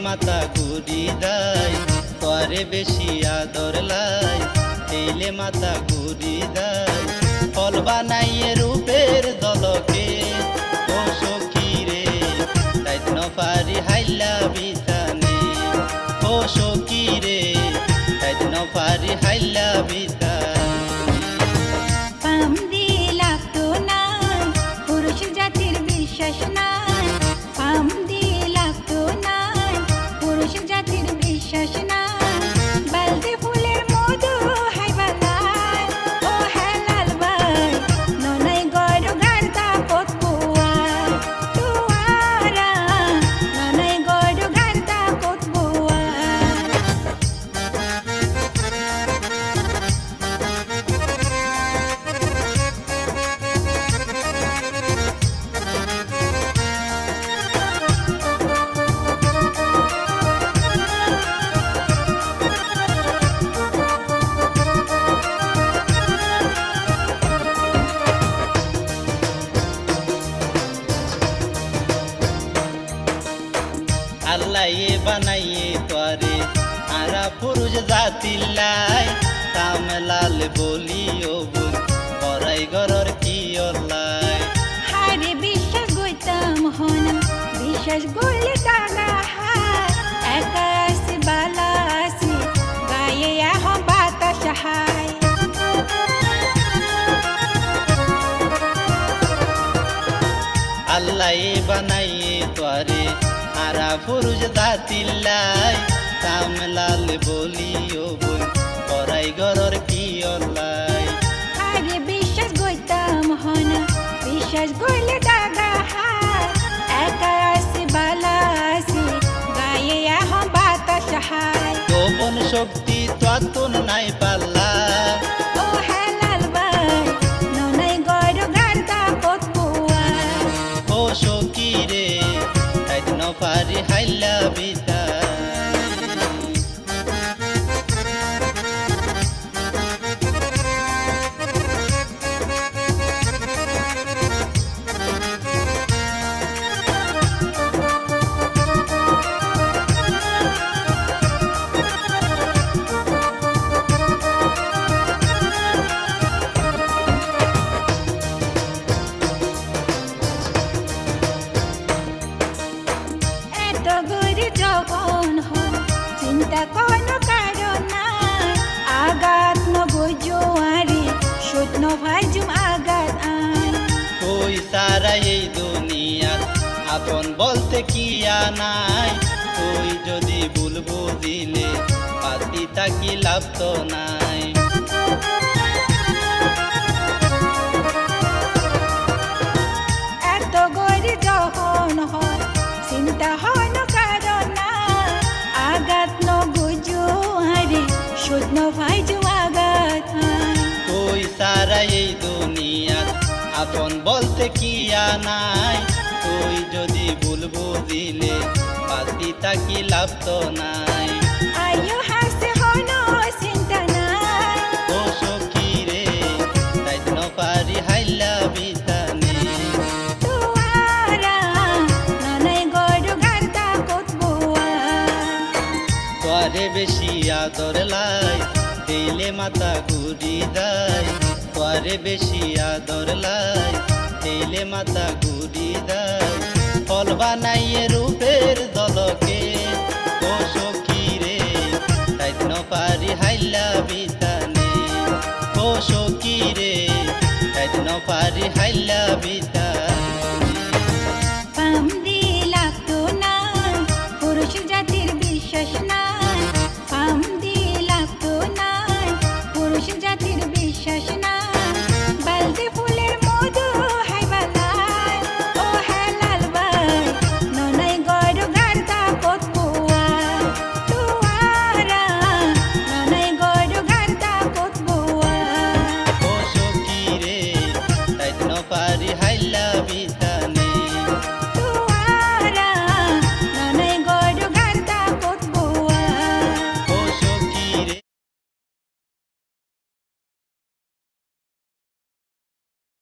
মাথা ঘুরি দেয়, তোরে বেশি আদর লাই, দিলে মাথা ঘুরি দেয়। ফল বানাইয়ে রূপের দলকে, ও সখী রে তাইত নফারি হাইলা বিতানে, ও সখী রে তাইত নফারি হাইলা বিতানে। পাম দিলা তো নাই পুরুষ জাতির বিশ্বাস নাই, পাম দিলা তো নাই পুরুষ জাতির বিশ্বাস নাই। বালতি ফুলের মধু হাইবালাই, ও হেলাল ভাই ননাই গড় গার্দা পতবুয়াই, তুয়ারা ননাই গড় গার্দা পতবুয়াই। আল্লাহ বানাইয়ে তোরে আরা পুরুষ জাতিল্লাই, কামলাল বলিও বল পরাই গরর কি অল্লাই। হারে বিশ্বাস গইতাম হনা, বিশ্বাস গইলে টাকা হায়, একা আসি বালা আসি গায়ে আহ বাতাস হায়। আল্লাহ বানাইয়ে তোরে আরা পুরুষ জাতিল্লাই, কামলাল বলিও বল পরাই গরর কি অল্লাই। হারে বিশ্বাস গইতাম হনা, বিশ্বাস গইলে টাকা হায়, একা আসি বালা আসি গায়ে আহ বাতাস হায়। যৌবন শক্তি ততুন নাই পাল্লা, ও হেলাল ভাই ননাই গড় গার্দা পতবুয়াই। ও সখী রে তাইত নফারি হাইলা বিতানে। এত গরি যখন হয় চিন্তা কোনো কারণ নাই, আঘাত নবজোয়ারি সুত নভাজুম আঘাত আই। তুই সারা এই দুনিয়ার আপন বলতে কি নাই, তুই যদি ভুল বুঝিলে পাতি তাকি লাভ তো নাই। এত গরি যখন হয় চিন্তা হয় না কারণ নাই, আঘাত নবজোয়ারি সুত নভাজুম আঘাত আই। তুই সারা এই দুনিয়ার আপন বলতে কি নাই, তুই যদি ভুল বুঝিলে পাতি তাকি লাভ তো নাই। আয়ো হাসে হনো চিন্তা নাই, ও সখী রে তাইত নফারি হাইলা বিতানে। তুয়ারা ননাই গড় গার্দা পতবুয়াই। তোরে বেশি আদর লাই, দিলে মাথা ঘুরি দেয়, তোরে বেশি আদর লাই, দিলে মাথা ঘুরি দেয়। ফল বানাইয়ে রূপের দলকে, ও সখী রে তাইত নফারি হাইলা বিতানে।